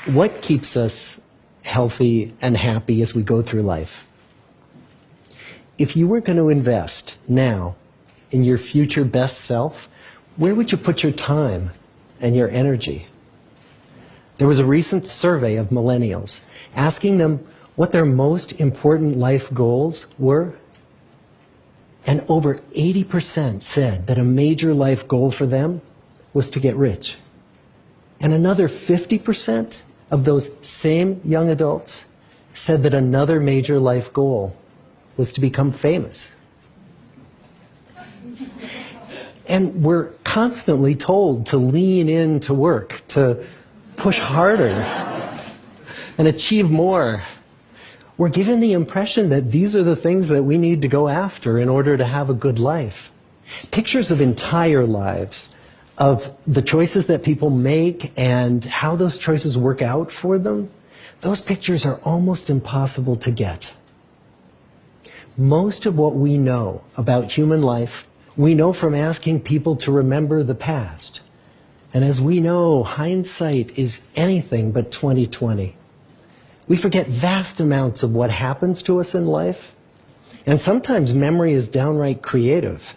What keeps us healthy and happy as we go through life? If you were going to invest now in your future best self, where would you put your time and your energy? There was a recent survey of millennials asking them what their most important life goals were. And over 80% said that a major life goal for them was to get rich. And another 50% of those same young adults said that another major life goal was to become famous. And we're constantly told to lean into work, to push harder and achieve more. We're given the impression that these are the things that we need to go after in order to have a good life. Pictures of entire lives, of the choices that people make and how those choices work out for them, those pictures are almost impossible to get. Most of what we know about human life, we know from asking people to remember the past. And as we know, hindsight is anything but 20/20. We forget vast amounts of what happens to us in life, and sometimes memory is downright creative.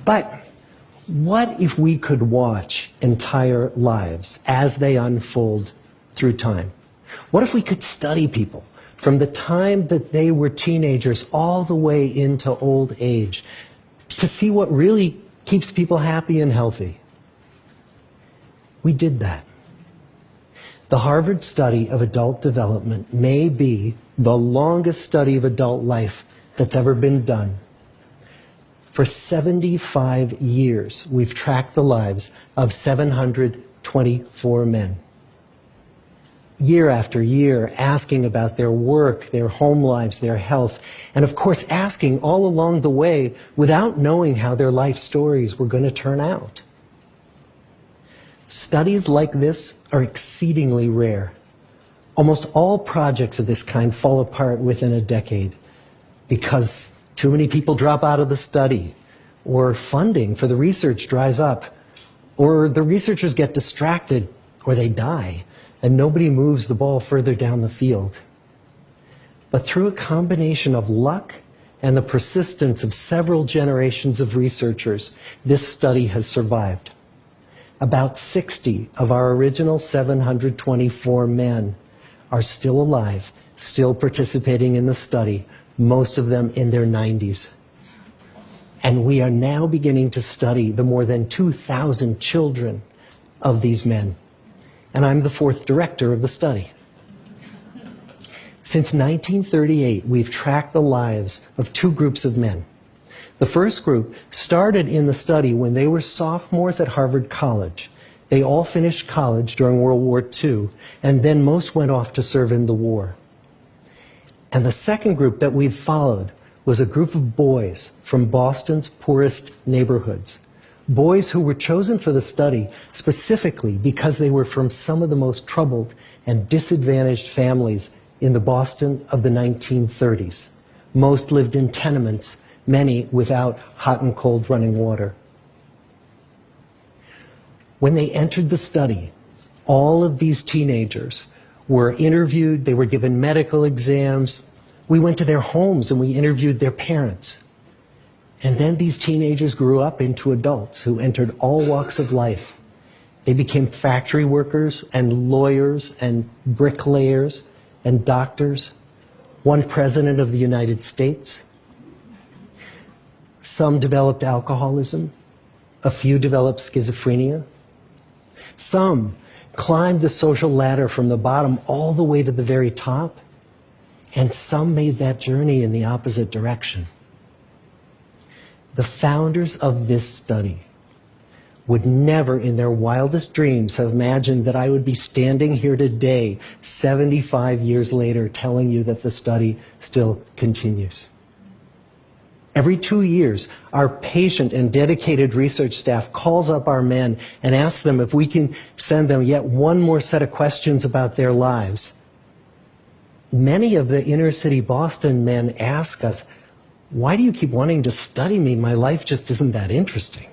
But what if we could watch entire lives as they unfold through time? What if we could study people from the time that they were teenagers all the way into old age to see what really keeps people happy and healthy? We did that. The Harvard study of adult development may be the longest study of adult life that's ever been done. For 75 years, we've tracked the lives of 724 men. Year after year, asking about their work, their home lives, their health, and of course asking all along the way without knowing how their life stories were going to turn out. Studies like this are exceedingly rare. Almost all projects of this kind fall apart within a decade because too many people drop out of the study, or funding for the research dries up, or the researchers get distracted, or they die, and nobody moves the ball further down the field. But through a combination of luck and the persistence of several generations of researchers, this study has survived. About 60 of our original 724 men are still alive, still participating in the study, most of them in their 90s. And we are now beginning to study the more than 2,000 children of these men. And I'm the fourth director of the study. Since 1938, we've tracked the lives of two groups of men. The first group started in the study when they were sophomores at Harvard College. They all finished college during World War II, and then most went off to serve in the war. And the second group that we've followed was a group of boys from Boston's poorest neighborhoods. Boys who were chosen for the study specifically because they were from some of the most troubled and disadvantaged families in the Boston of the 1930s. Most lived in tenements, many without hot and cold running water. When they entered the study, all of these teenagers were interviewed, they were given medical exams. We went to their homes and we interviewed their parents. And then these teenagers grew up into adults who entered all walks of life. They became factory workers and lawyers and bricklayers and doctors, one president of the United States. Some developed alcoholism, a few developed schizophrenia. Some climbed the social ladder from the bottom all the way to the very top, and some made that journey in the opposite direction. The founders of this study would never in their wildest dreams have imagined that I would be standing here today, 75 years later, telling you that the study still continues. Every 2 years, our patient and dedicated research staff calls up our men and asks them if we can send them yet one more set of questions about their lives. many of the inner city Boston men ask us, why do you keep wanting to study me? My life just isn't that interesting.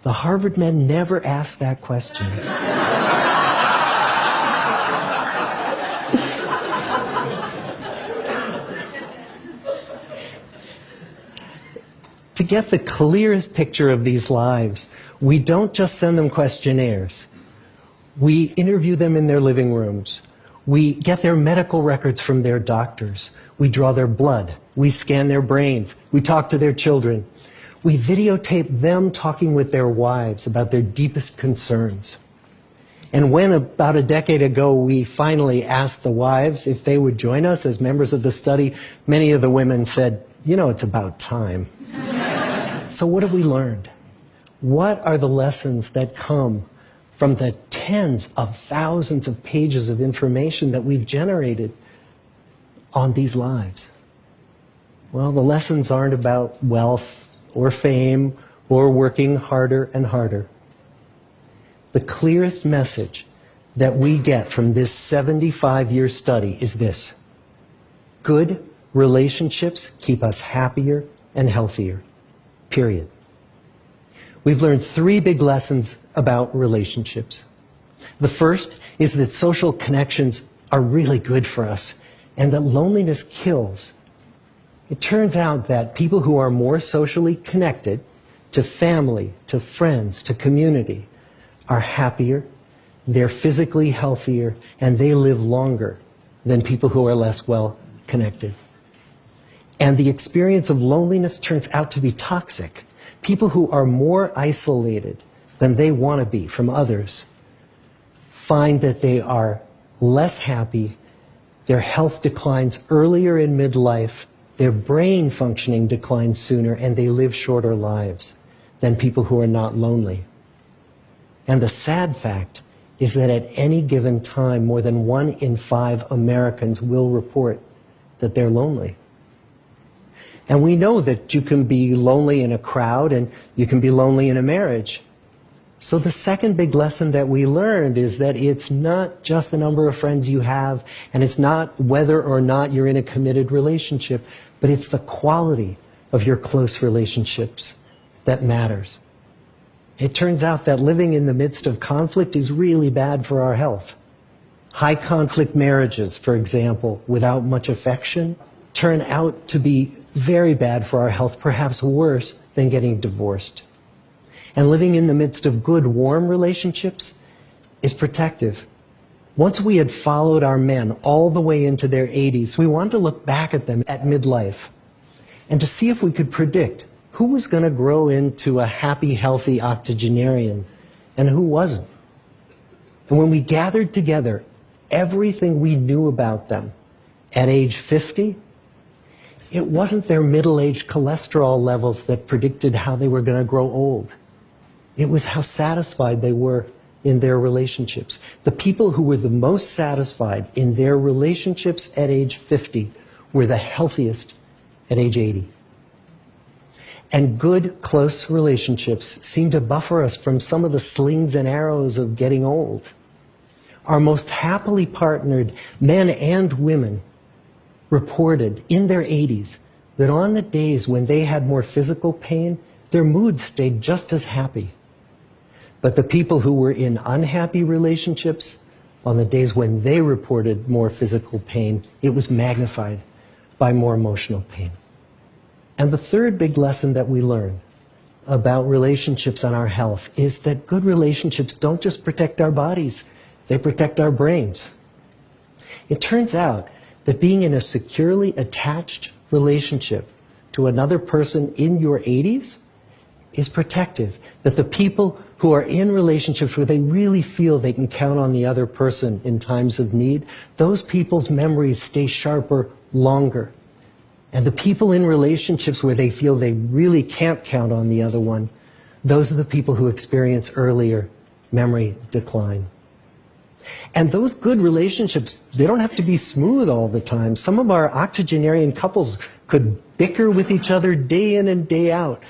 The Harvard men never ask that question. To get the clearest picture of these lives, we don't just send them questionnaires. We interview them in their living rooms. We get their medical records from their doctors. We draw their blood. We scan their brains. We talk to their children. We videotape them talking with their wives about their deepest concerns. And when, about a decade ago, we finally asked the wives if they would join us as members of the study, many of the women said, you know, it's about time. So what have we learned? What are the lessons that come from the tens of thousands of pages of information that we've generated on these lives? Well, the lessons aren't about wealth or fame or working harder and harder. The clearest message that we get from this 75-year study is this: good relationships keep us happier and healthier. Period. We've learned 3 big lessons about relationships. The first is that social connections are really good for us and that loneliness kills. It turns out that people who are more socially connected to family, to friends, to community are happier, they're physically healthier, and they live longer than people who are less well connected. And the experience of loneliness turns out to be toxic. People who are more isolated than they want to be from others find that they are less happy, their health declines earlier in midlife, their brain functioning declines sooner, and they live shorter lives than people who are not lonely. And the sad fact is that at any given time, more than 1 in 5 Americans will report that they're lonely. And we know that you can be lonely in a crowd and you can be lonely in a marriage. So the second big lesson that we learned is that it's not just the number of friends you have, and it's not whether or not you're in a committed relationship, but it's the quality of your close relationships that matters. It turns out that living in the midst of conflict is really bad for our health. High conflict marriages, for example, without much affection, turn out to be very bad for our health, perhaps worse than getting divorced. And living in the midst of good, warm relationships is protective. Once we had followed our men all the way into their 80s, we wanted to look back at them at midlife and to see if we could predict who was going to grow into a happy, healthy octogenarian and who wasn't. And when we gathered together everything we knew about them at age 50, it wasn't their middle-aged cholesterol levels that predicted how they were going to grow old. It was how satisfied they were in their relationships. The people who were the most satisfied in their relationships at age 50 were the healthiest at age 80. And good, close relationships seem to buffer us from some of the slings and arrows of getting old. Our most happily partnered men and women reported in their 80s that on the days when they had more physical pain, their moods stayed just as happy. But the people who were in unhappy relationships, on the days when they reported more physical pain, it was magnified by more emotional pain. And the third big lesson that we learn about relationships and our health is that good relationships don't just protect our bodies, they protect our brains. It turns out that being in a securely attached relationship to another person in your 80s is protective. That the people who are in relationships where they really feel they can count on the other person in times of need, those people's memories stay sharper longer. And the people in relationships where they feel they really can't count on the other one, those are the people who experience earlier memory decline. And those good relationships, they don't have to be smooth all the time. Some of our octogenarian couples could bicker with each other day in and day out.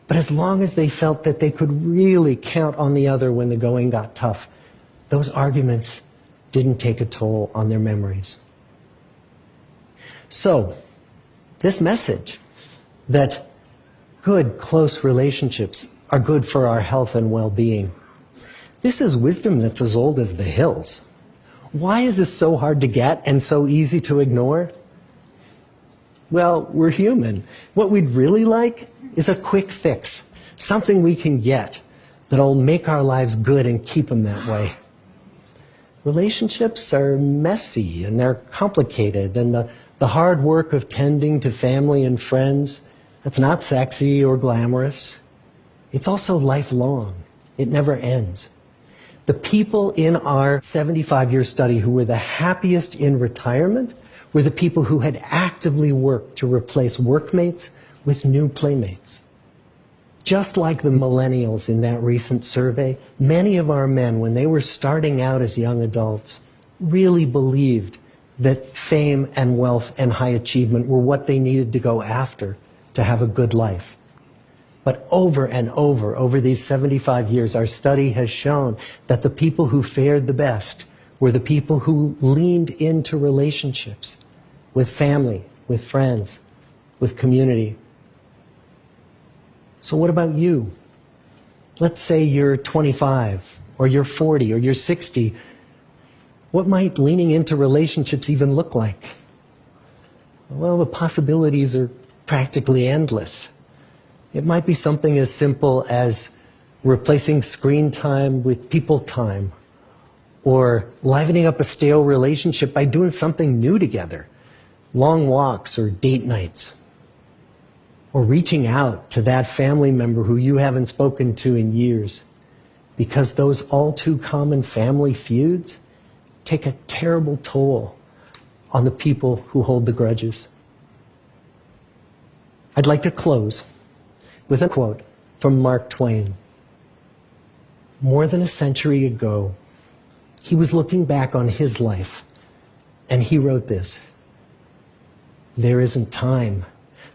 But as long as they felt that they could really count on the other when the going got tough, those arguments didn't take a toll on their memories. So, this message that good, close relationships are good for our health and well-being, this is wisdom that's as old as the hills. Why is this so hard to get and so easy to ignore? Well, we're human. What we'd really like is a quick fix, something we can get that'll make our lives good and keep them that way. Relationships are messy and they're complicated, and the hard work of tending to family and friends, that's not sexy or glamorous. It's also lifelong. It never ends. The people in our 75-year study who were the happiest in retirement were the people who had actively worked to replace workmates with new playmates. Just like the millennials in that recent survey, many of our men, when they were starting out as young adults, really believed that fame and wealth and high achievement were what they needed to go after to have a good life. But over and over these 75 years, our study has shown that the people who fared the best were the people who leaned into relationships with family, with friends, with community. So what about you? Let's say you're 25, or you're 40, or you're 60. What might leaning into relationships even look like? Well, the possibilities are practically endless. It might be something as simple as replacing screen time with people time, or livening up a stale relationship by doing something new together, long walks or date nights, or reaching out to that family member who you haven't spoken to in years, because those all too common family feuds take a terrible toll on the people who hold the grudges. I'd like to close with a quote from Mark Twain. More than a century ago, he was looking back on his life, and he wrote this: "There isn't time,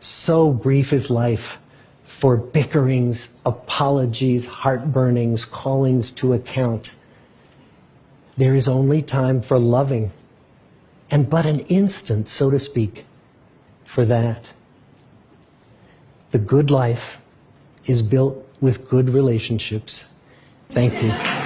so brief is life, for bickerings, apologies, heartburnings, callings to account. There is only time for loving, and but an instant, so to speak, for that." The good life is built with good relationships. Thank you.